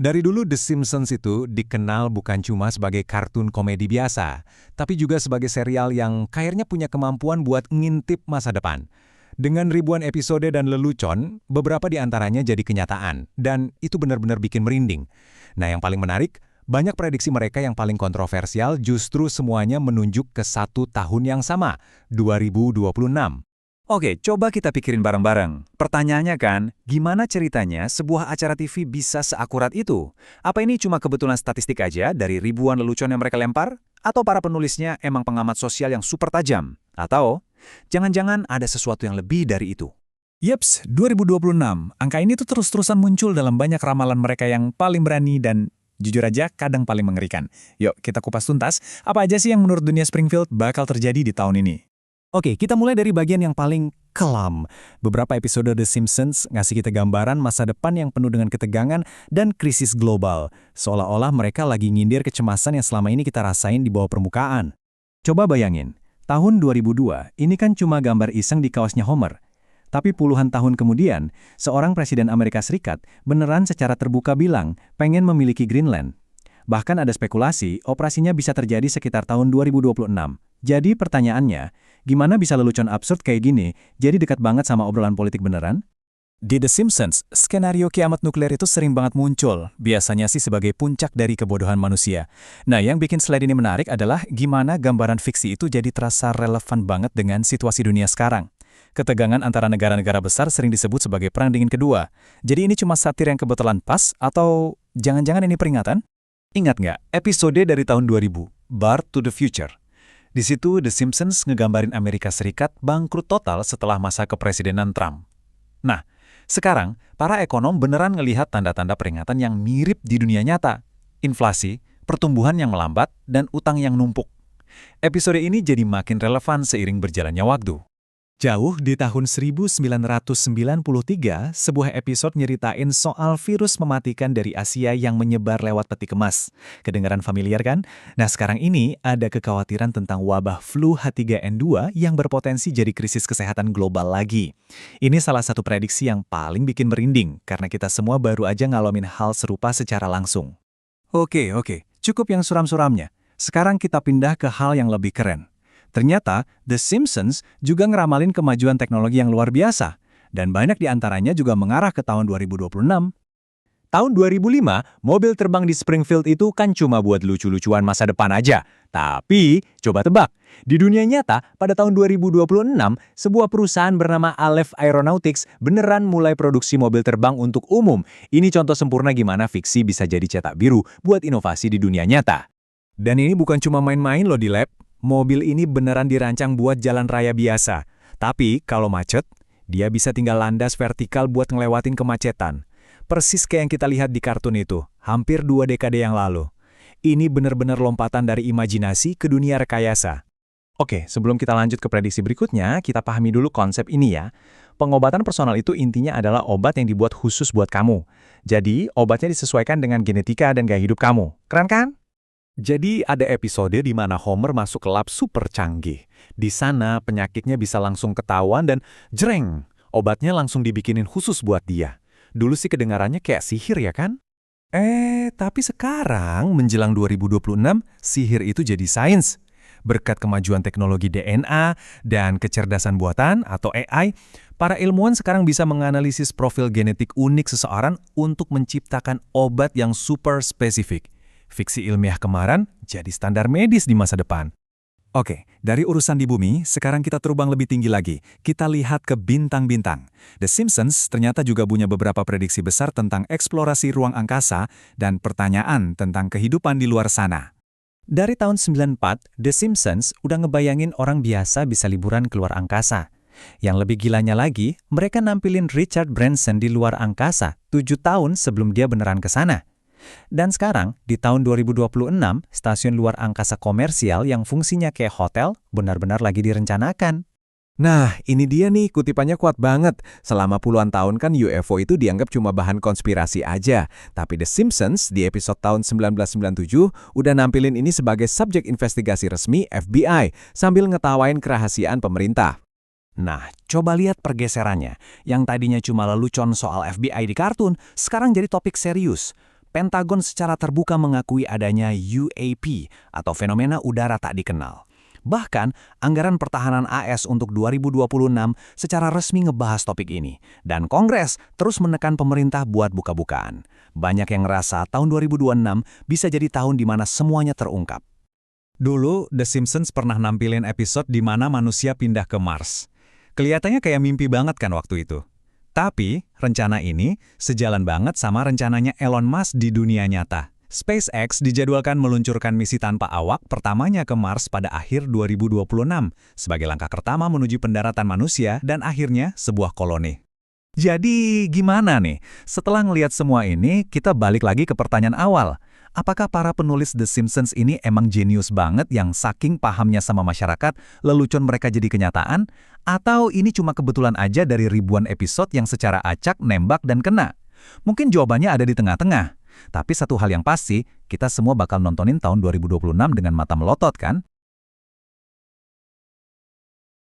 Dari dulu The Simpsons itu dikenal bukan cuma sebagai kartun komedi biasa, tapi juga sebagai serial yang kayaknya punya kemampuan buat ngintip masa depan. Dengan ribuan episode dan lelucon, beberapa di antaranya jadi kenyataan, dan itu benar-benar bikin merinding. Nah, yang paling menarik, banyak prediksi mereka yang paling kontroversial justru semuanya menunjuk ke satu tahun yang sama, 2026. Oke, coba kita pikirin bareng-bareng. Pertanyaannya kan, gimana ceritanya sebuah acara TV bisa seakurat itu? Apa ini cuma kebetulan statistik aja dari ribuan lelucon yang mereka lempar? Atau para penulisnya emang pengamat sosial yang super tajam? Atau jangan-jangan ada sesuatu yang lebih dari itu? Yeps, 2026. Angka ini tuh terus-terusan muncul dalam banyak ramalan mereka yang paling berani dan jujur aja kadang paling mengerikan. Yuk, kita kupas tuntas, apa aja sih yang menurut dunia Springfield bakal terjadi di tahun ini? Oke, kita mulai dari bagian yang paling kelam. Beberapa episode The Simpsons ngasih kita gambaran masa depan yang penuh dengan ketegangan dan krisis global. Seolah-olah mereka lagi nyindir kecemasan yang selama ini kita rasain di bawah permukaan. Coba bayangin, tahun 2002, ini kan cuma gambar iseng di kaosnya Homer. Tapi puluhan tahun kemudian, seorang presiden Amerika Serikat beneran secara terbuka bilang pengen memiliki Greenland. Bahkan ada spekulasi, operasinya bisa terjadi sekitar tahun 2026. Jadi pertanyaannya, gimana bisa lelucon absurd kayak gini jadi dekat banget sama obrolan politik beneran? Di The Simpsons, skenario kiamat nuklir itu sering banget muncul, biasanya sih sebagai puncak dari kebodohan manusia. Nah, yang bikin slide ini menarik adalah gimana gambaran fiksi itu jadi terasa relevan banget dengan situasi dunia sekarang. Ketegangan antara negara-negara besar sering disebut sebagai Perang Dingin Kedua. Jadi ini cuma satir yang kebetulan pas, atau jangan-jangan ini peringatan? Ingat nggak episode dari tahun 2000, Bar to the Future? Di situ The Simpsons ngegambarin Amerika Serikat bangkrut total setelah masa kepresidenan Trump. Nah, sekarang para ekonom beneran ngelihat tanda-tanda peringatan yang mirip di dunia nyata. Inflasi, pertumbuhan yang melambat, dan utang yang numpuk. Episode ini jadi makin relevan seiring berjalannya waktu. Jauh di tahun 1993, sebuah episode nyeritain soal virus mematikan dari Asia yang menyebar lewat peti kemas. Kedengaran familiar kan? Nah, sekarang ini ada kekhawatiran tentang wabah flu H3N2 yang berpotensi jadi krisis kesehatan global lagi. Ini salah satu prediksi yang paling bikin merinding, karena kita semua baru aja ngalamin hal serupa secara langsung. Oke, cukup yang suram-suramnya. Sekarang kita pindah ke hal yang lebih keren. Ternyata, The Simpsons juga ngeramalin kemajuan teknologi yang luar biasa, dan banyak di antaranya juga mengarah ke tahun 2026. Tahun 2005, mobil terbang di Springfield itu kan cuma buat lucu-lucuan masa depan aja. Tapi, coba tebak, di dunia nyata, pada tahun 2026, sebuah perusahaan bernama Aleph Aeronautics beneran mulai produksi mobil terbang untuk umum. Ini contoh sempurna gimana fiksi bisa jadi cetak biru buat inovasi di dunia nyata. Dan ini bukan cuma main-main loh di lab. Mobil ini beneran dirancang buat jalan raya biasa. Tapi kalau macet, dia bisa tinggal landas vertikal buat ngelewatin kemacetan. Persis kayak yang kita lihat di kartun itu, hampir 2 dekade yang lalu. Ini bener-bener lompatan dari imajinasi ke dunia rekayasa. Oke, sebelum kita lanjut ke prediksi berikutnya, kita pahami dulu konsep ini ya. Pengobatan personal itu intinya adalah obat yang dibuat khusus buat kamu. Jadi, obatnya disesuaikan dengan genetika dan gaya hidup kamu. Keren kan? Jadi ada episode di mana Homer masuk ke lab super canggih. Di sana penyakitnya bisa langsung ketahuan dan jreng, obatnya langsung dibikinin khusus buat dia. Dulu sih kedengarannya kayak sihir ya kan? Tapi sekarang menjelang 2026, sihir itu jadi sains. Berkat kemajuan teknologi DNA dan kecerdasan buatan atau AI, para ilmuwan sekarang bisa menganalisis profil genetik unik seseorang untuk menciptakan obat yang super spesifik. Fiksi ilmiah kemarin jadi standar medis di masa depan. Oke, dari urusan di bumi, sekarang kita terbang lebih tinggi lagi. Kita lihat ke bintang-bintang. The Simpsons ternyata juga punya beberapa prediksi besar tentang eksplorasi ruang angkasa dan pertanyaan tentang kehidupan di luar sana. Dari tahun 94, The Simpsons udah ngebayangin orang biasa bisa liburan keluar angkasa. Yang lebih gilanya lagi, mereka nampilin Richard Branson di luar angkasa 7 tahun sebelum dia beneran ke sana. Dan sekarang, di tahun 2026, stasiun luar angkasa komersial yang fungsinya kayak hotel benar-benar lagi direncanakan. Nah, ini dia nih, kutipannya kuat banget. Selama puluhan tahun kan UFO itu dianggap cuma bahan konspirasi aja. Tapi The Simpsons di episode tahun 1997 udah nampilin ini sebagai subjek investigasi resmi FBI sambil ngetawain kerahasiaan pemerintah. Nah, coba lihat pergeserannya. Yang tadinya cuma lelucon soal FBI di kartun, sekarang jadi topik serius. Pentagon secara terbuka mengakui adanya UAP atau fenomena udara tak dikenal. Bahkan, anggaran pertahanan AS untuk 2026 secara resmi ngebahas topik ini. Dan Kongres terus menekan pemerintah buat buka-bukaan. Banyak yang ngerasa tahun 2026 bisa jadi tahun di mana semuanya terungkap. Dulu, The Simpsons pernah nampilin episode di mana manusia pindah ke Mars. Kelihatannya kayak mimpi banget kan waktu itu. Tapi, rencana ini sejalan banget sama rencananya Elon Musk di dunia nyata. SpaceX dijadwalkan meluncurkan misi tanpa awak pertamanya ke Mars pada akhir 2026 sebagai langkah pertama menuju pendaratan manusia dan akhirnya sebuah koloni. Jadi, gimana nih? Setelah ngelihat semua ini, kita balik lagi ke pertanyaan awal. Apakah para penulis The Simpsons ini emang jenius banget yang saking pahamnya sama masyarakat, lelucon mereka jadi kenyataan? Atau ini cuma kebetulan aja dari ribuan episode yang secara acak, nembak, dan kena? Mungkin jawabannya ada di tengah-tengah. Tapi satu hal yang pasti, kita semua bakal nontonin tahun 2026 dengan mata melotot kan?